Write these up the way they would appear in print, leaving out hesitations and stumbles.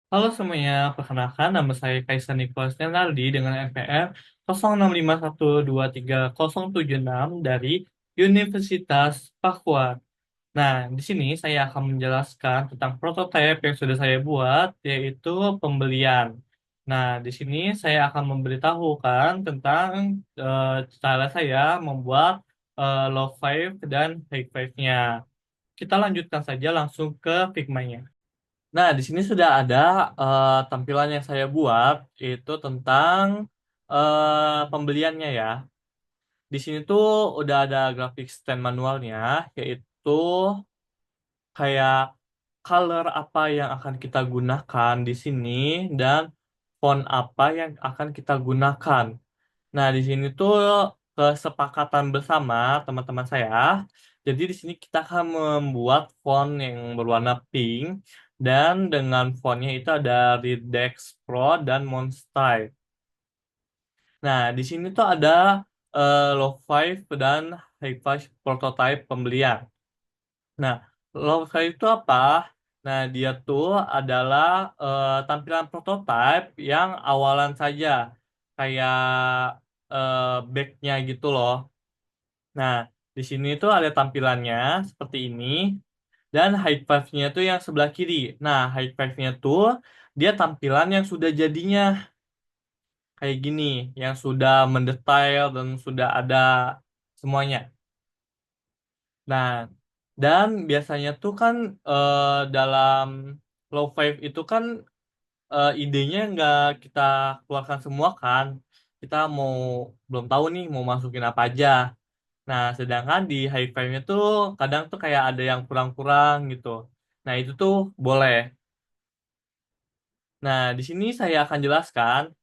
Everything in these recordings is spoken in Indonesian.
Halo semuanya, perkenalkan nama saya Kaisar Nicholas Nenaldi dengan NPM 0651230076 dari Universitas Papua. Nah, di sini saya akan menjelaskan tentang prototipe yang sudah saya buat, yaitu pembelian. Nah, di sini saya akan memberitahukan tentang cara saya membuat low five dan high five-nya. Kita lanjutkan saja langsung ke Figma-nya. Nah, di sini sudah ada tampilan yang saya buat, itu tentang pembeliannya ya. Di sini tuh udah ada grafik stand manualnya, yaitu kayak color apa yang akan kita gunakan di sini dan font apa yang akan kita gunakan. Nah, di sini tuh kesepakatan bersama teman-teman saya. Jadi di sini kita akan membuat font yang berwarna pink dan dengan fontnya itu ada Redex Pro dan Monstyle. Nah, di sini tuh ada low five dan high five prototype pembelian. Nah, low five itu apa? Nah, dia tuh adalah tampilan prototype yang awalan saja, kayak backnya gitu loh. Nah, di sini tuh ada tampilannya seperti ini, dan high five-nya tuh yang sebelah kiri. Nah, high five-nya tuh dia tampilan yang sudah jadinya kayak gini, yang sudah mendetail dan sudah ada semuanya. Nah, dan biasanya tuh kan dalam low five itu kan idenya nggak kita keluarkan semua kan. Kita mau belum tahu nih mau masukin apa aja. Nah, sedangkan di high five-nya tuh kadang tuh kayak ada yang kurang-kurang gitu. Nah, itu tuh boleh. Nah, di sini saya akan jelaskan.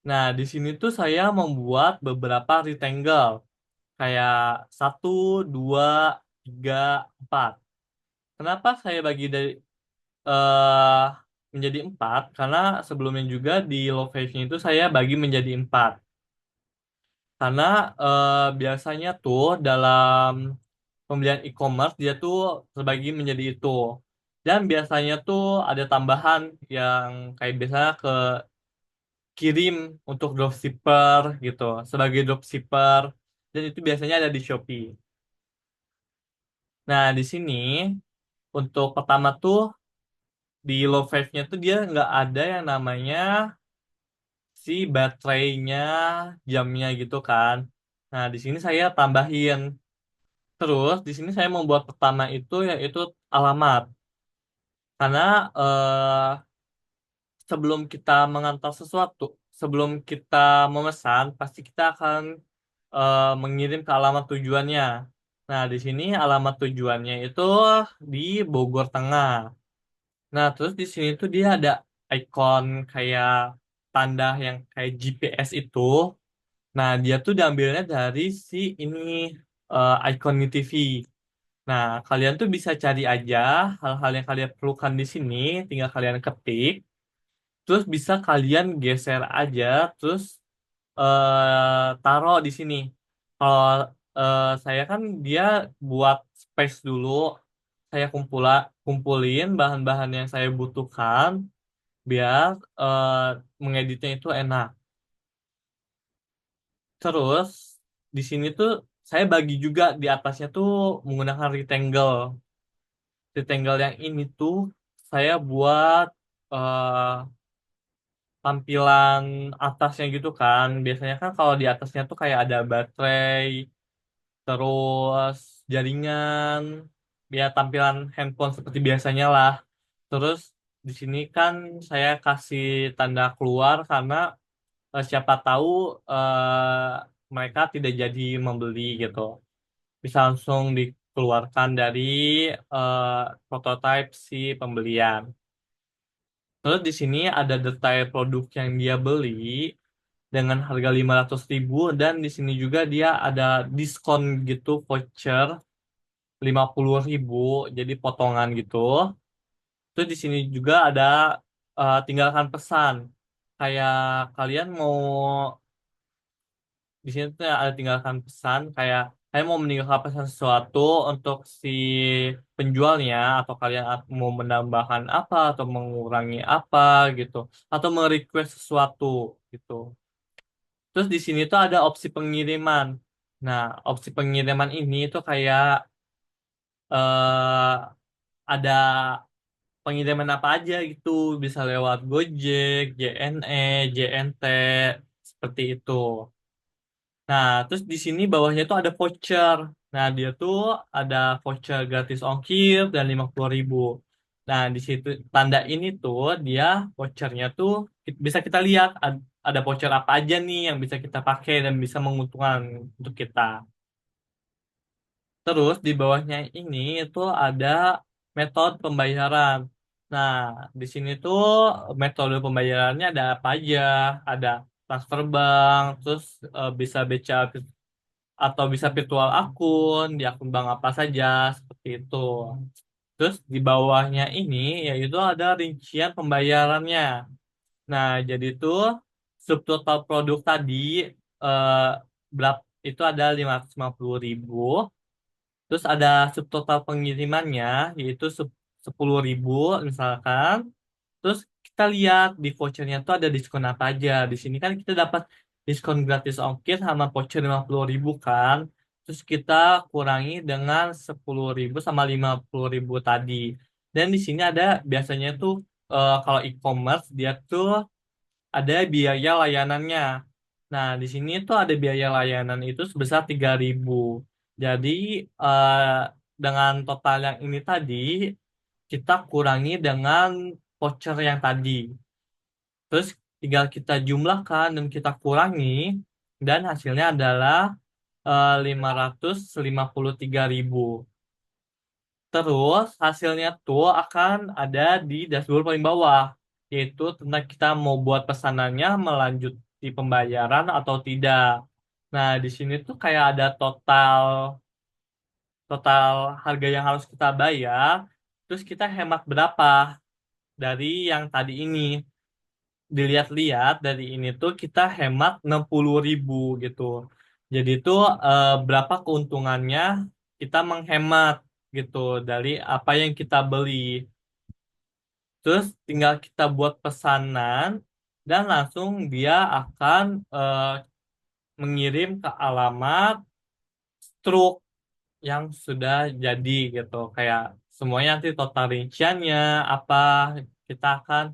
Nah, di sini tuh saya membuat beberapa rectangle. Kayak satu, dua, tiga, empat. Kenapa saya bagi dari eh menjadi empat? Karena sebelumnya juga di low five-nya itu saya bagi menjadi empat. Karena biasanya tuh dalam pembelian e-commerce dia tuh terbagi menjadi itu. Dan biasanya tuh ada tambahan yang kayak biasanya ke kirim untuk dropshipper gitu, sebagai dropshipper. Dan itu biasanya ada di Shopee. Nah, di sini untuk pertama tuh di low five-nya tuh dia nggak ada yang namanya si baterainya, jamnya gitu kan. Nah, di sini saya tambahin. Terus di sini saya membuat pertama itu yaitu alamat. Karena sebelum kita mengantar sesuatu, sebelum kita memesan, pasti kita akan mengirim ke alamat tujuannya. Nah, di sini alamat tujuannya itu di Bogor Tengah. Nah, terus di sini tuh dia ada icon kayak tanda yang kayak GPS itu. Nah, dia tuh diambilnya dari si ini icon TV. Nah, kalian tuh bisa cari aja hal-hal yang kalian perlukan di sini, tinggal kalian ketik, terus bisa kalian geser aja, terus taruh di sini. Kalau saya kan dia buat space dulu, saya kumpulin bahan-bahan yang saya butuhkan biar mengeditnya itu enak. Terus di sini tuh saya bagi juga di atasnya tuh menggunakan rectangle. Rectangle yang ini tuh saya buat tampilan atasnya gitu kan. Biasanya kan kalau di atasnya tuh kayak ada baterai, terus jaringan, ya tampilan handphone seperti biasanya lah. Terus di sini kan saya kasih tanda keluar karena siapa tahu mereka tidak jadi membeli gitu. Bisa langsung dikeluarkan dari eh, prototipe si pembelian. Terus di sini ada detail produk yang dia beli dengan harga 500.000 dan di sini juga dia ada diskon gitu voucher 50.000 jadi potongan gitu. Terus di sini juga ada tinggalkan pesan. Kayak kalian mau di sini tuh ada tinggalkan pesan kayak Kalian mau meninggalkan pesan sesuatu untuk si penjualnya, atau kalian mau menambahkan apa atau mengurangi apa gitu, atau merequest sesuatu gitu. Terus di sini tuh ada opsi pengiriman. Nah, opsi pengiriman ini tuh kayak ada pengiriman apa aja gitu, bisa lewat Gojek, JNE, JNT, seperti itu. Nah, terus di sini bawahnya tuh ada voucher. Nah, dia tuh ada voucher gratis ongkir dan 50.000. Nah, di situ tanda ini tuh dia vouchernya tuh bisa kita lihat ada voucher apa aja nih yang bisa kita pakai dan bisa menguntungkan untuk kita. Terus di bawahnya ini itu ada metode pembayaran. Nah, di sini tuh metode pembayarannya ada apa aja? Ada transfer bank, terus bisa BCA atau bisa virtual akun, di akun bank apa saja, seperti itu. Terus di bawahnya ini yaitu ada rincian pembayarannya. Nah, jadi tuh subtotal produk tadi eh, berapa itu ada 550.000. Terus ada subtotal pengirimannya yaitu 10.000 misalkan. Terus kita lihat di vouchernya tuh ada diskon apa aja. Di sini kan kita dapat diskon gratis ongkir sama voucher 50.000 kan. Terus kita kurangi dengan 10.000 sama 50.000 tadi. Dan di sini ada biasanya tuh kalau e-commerce dia tuh ada biaya layanannya. Nah, di sini tuh ada biaya layanan itu sebesar 3.000. Jadi eh, dengan total yang ini tadi kita kurangi dengan voucher yang tadi. Terus tinggal kita jumlahkan dan kita kurangi dan hasilnya adalah 553.000. Terus hasilnya tuh akan ada di dashboard paling bawah, yaitu tentang kita mau buat pesanannya melanjuti pembayaran atau tidak. Nah, di sini tuh kayak ada total total harga yang harus kita bayar, terus kita hemat berapa dari yang tadi ini. Dilihat-lihat dari ini tuh kita hemat 60.000 gitu. Jadi tuh berapa keuntungannya kita menghemat gitu dari apa yang kita beli. Terus tinggal kita buat pesanan dan langsung dia akan mengirim ke alamat truk yang sudah jadi gitu. Kayak semuanya nanti total rinciannya apa kita akan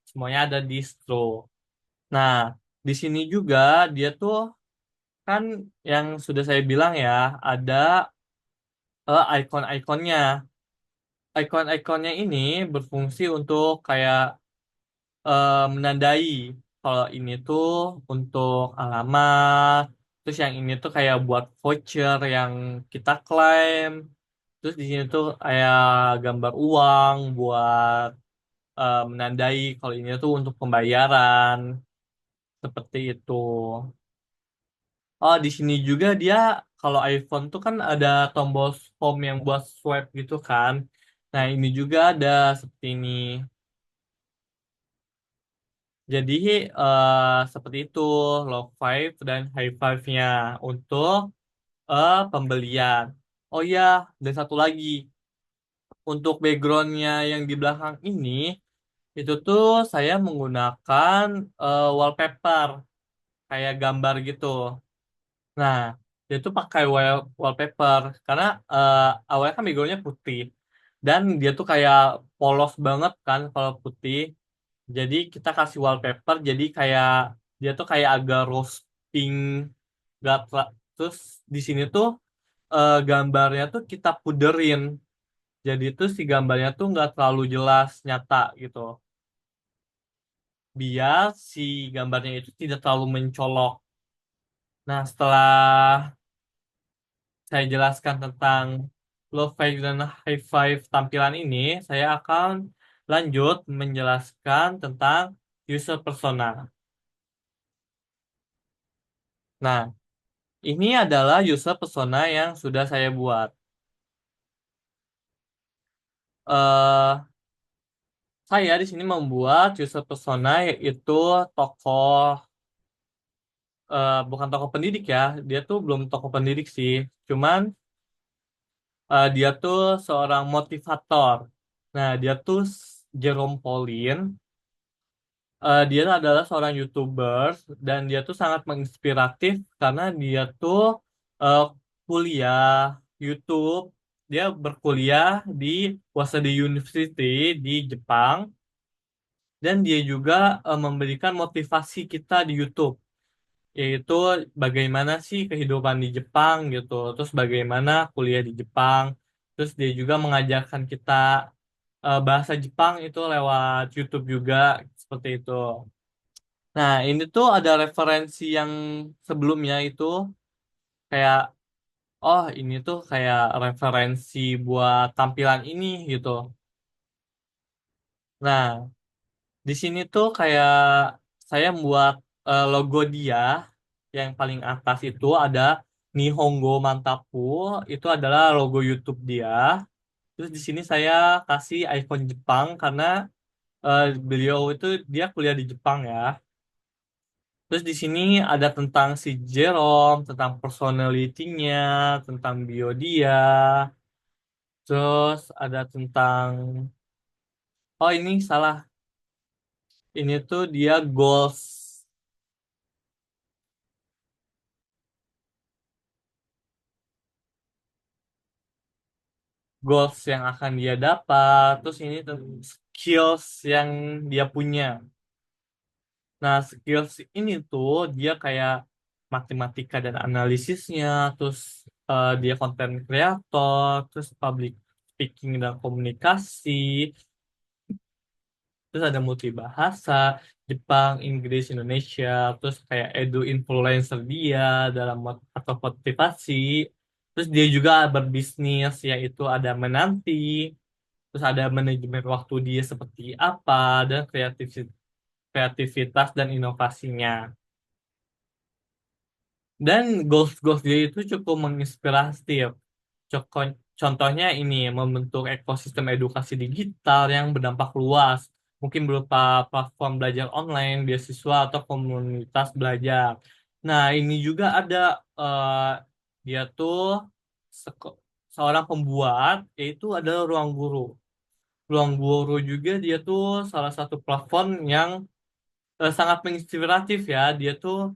semuanya ada di truk. Nah, di sini juga dia tuh kan yang sudah saya bilang ya, ada icon-iconnya. Icon-iconnya ini berfungsi untuk kayak menandai kalau ini tuh untuk alamat, terus yang ini tuh kayak buat voucher yang kita klaim, terus di sini tuh kayak gambar uang buat menandai kalau ini tuh untuk pembayaran, seperti itu. Oh, di sini juga dia kalau iPhone tuh kan ada tombol home yang buat swipe gitu kan. Nah, ini juga ada seperti ini. Jadi seperti itu low five dan high five-nya untuk pembelian. Oh ya, dan satu lagi untuk backgroundnya yang di belakang ini itu tuh saya menggunakan wallpaper kayak gambar gitu. Nah, dia tuh pakai wallpaper karena awalnya kan backgroundnya putih dan dia tuh kayak polos banget kan kalau putih. Jadi kita kasih wallpaper jadi kayak dia tuh kayak agak rose pink, terus di sini tuh gambarnya tuh kita puderin. Jadi tuh si gambarnya tuh nggak terlalu jelas nyata gitu. Biar si gambarnya itu tidak terlalu mencolok. Nah, setelah saya jelaskan tentang low five dan high five tampilan ini, saya akan lanjut menjelaskan tentang user persona. Nah, ini adalah user persona yang sudah saya buat. eh saya di sini membuat user persona yaitu tokoh bukan tokoh pendidik ya, dia tuh belum tokoh pendidik sih, cuman dia tuh seorang motivator. Nah, dia tuh Jerome Pauline. Dia adalah seorang YouTuber dan dia tuh sangat menginspiratif karena dia tuh uh, kuliah YouTube. Dia berkuliah di Waseda University di Jepang dan dia juga memberikan motivasi kita di YouTube, yaitu bagaimana sih kehidupan di Jepang gitu, terus bagaimana kuliah di Jepang, terus dia juga mengajarkan kita bahasa Jepang itu lewat YouTube juga seperti itu. Nah, ini tuh ada referensi yang sebelumnya itu kayak, oh ini tuh kayak referensi buat tampilan ini gitu. Nah, di sini tuh kayak saya membuat logo dia yang paling atas itu ada Nihongo Mantapu, itu adalah logo YouTube dia. Terus di sini saya kasih icon Jepang karena beliau itu dia kuliah di Jepang ya. Terus di sini ada tentang si Jerome, tentang personality-nya, tentang bio dia. Terus ada tentang, oh ini salah, ini tuh dia goals yang akan dia dapat. Terus ini tuh skills yang dia punya. Nah, skills ini tuh dia kayak matematika dan analisisnya, terus dia konten kreator, terus public speaking dan komunikasi, terus ada multibahasa, Jepang, Inggris, Indonesia, terus kayak edu influencer dia dalam atau motivasi, terus dia juga berbisnis yaitu ada menanti, terus ada manajemen waktu dia seperti apa dan kreativitas dan inovasinya. Dan goals-goals dia itu cukup menginspirasi. Contohnya ini membentuk ekosistem edukasi digital yang berdampak luas, mungkin berupa platform belajar online, beasiswa atau komunitas belajar. Nah, ini juga ada eh, dia tuh seko- seorang pembuat, yaitu adalah Ruang Guru. Ruang Guru juga dia tuh salah satu platform yang sangat menginspiratif ya. Dia tuh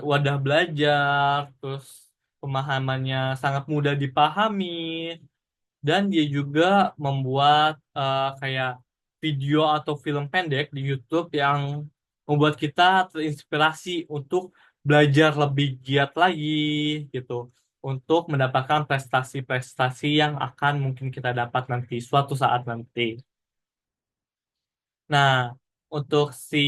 wadah belajar, terus pemahamannya sangat mudah dipahami, dan dia juga membuat kayak video atau film pendek di YouTube yang membuat kita terinspirasi untuk belajar lebih giat lagi gitu, untuk mendapatkan prestasi-prestasi yang akan mungkin kita dapat nanti suatu saat nanti. Nah, untuk si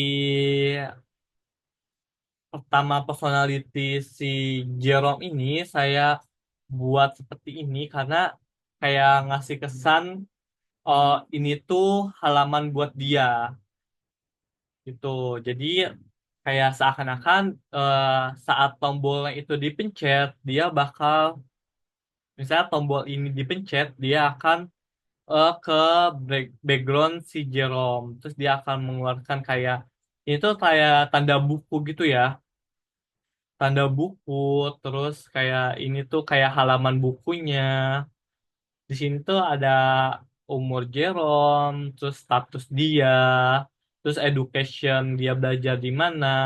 pertama personality si Jerome ini saya buat seperti ini karena kayak ngasih kesan, oh ini tuh halaman buat dia gitu. Jadi kayak seakan-akan eh, saat tombolnya itu dipencet, dia bakal, misalnya tombol ini dipencet, dia akan ke background si Jerome. Terus dia akan mengeluarkan kayak, ini tuh kayak tanda buku gitu ya, tanda buku, terus kayak ini tuh kayak halaman bukunya. Di sini tuh ada umur Jerome, terus status dia, terus education dia belajar di mana,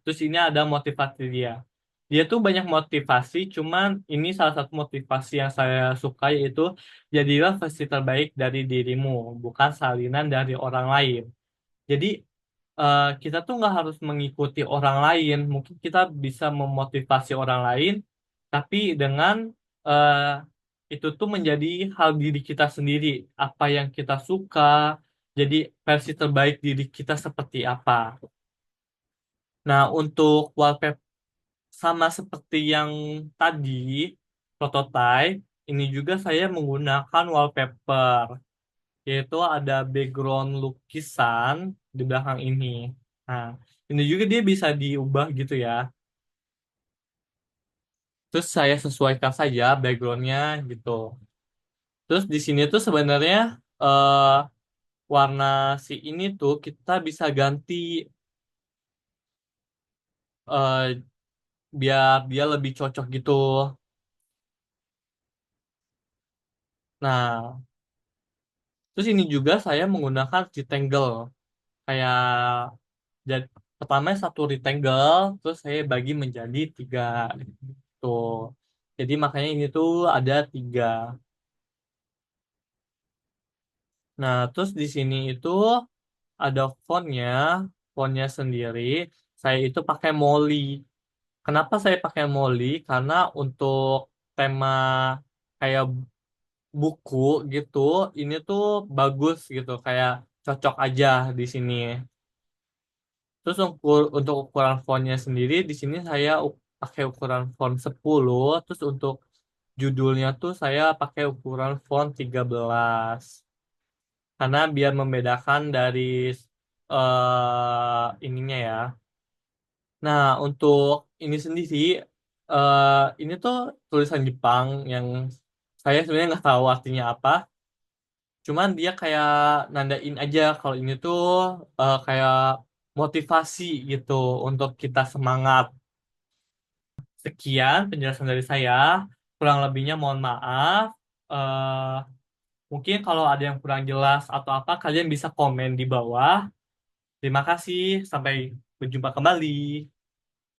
terus ini ada motivasi dia. Dia tuh banyak motivasi, cuman ini salah satu motivasi yang saya suka yaitu jadilah versi terbaik dari dirimu, bukan salinan dari orang lain. Jadi kita tuh nggak harus mengikuti orang lain. Mungkin kita bisa memotivasi orang lain, tapi dengan eh, itu tuh menjadi hal diri kita sendiri. Apa yang kita suka, jadi versi terbaik diri kita seperti apa. Nah, untuk wallpaper sama seperti yang tadi, prototype, ini juga saya menggunakan wallpaper, yaitu ada background lukisan di belakang ini. Nah, ini juga dia bisa diubah gitu ya. Terus saya sesuaikan saja backgroundnya gitu. Terus di sini tuh sebenarnya eh, warna si ini tuh kita bisa ganti biar dia lebih cocok gitu. Nah, terus ini juga saya menggunakan rectangle. Kayak jadi pertama satu rectangle, terus saya bagi menjadi tiga gitu. Jadi makanya ini tuh ada tiga. Nah, terus di sini itu ada fontnya, fontnya sendiri. Saya itu pakai Molly. Kenapa saya pakai Molly? Karena untuk tema kayak buku gitu, ini tuh bagus gitu, kayak cocok aja di sini. Terus untuk ukuran fontnya sendiri, di sini saya pakai ukuran font 10. Terus untuk judulnya tuh saya pakai ukuran font 13. Karena biar membedakan dari ininya ya. Nah, untuk ini sendiri, eh ini tuh tulisan Jepang yang saya sebenarnya nggak tahu artinya apa. Cuman dia kayak nandain aja kalau ini tuh kayak motivasi gitu untuk kita semangat. Sekian penjelasan dari saya. Kurang lebihnya mohon maaf. Eh Mungkin kalau ada yang kurang jelas atau apa, kalian bisa komen di bawah. Terima kasih. Sampai berjumpa kembali.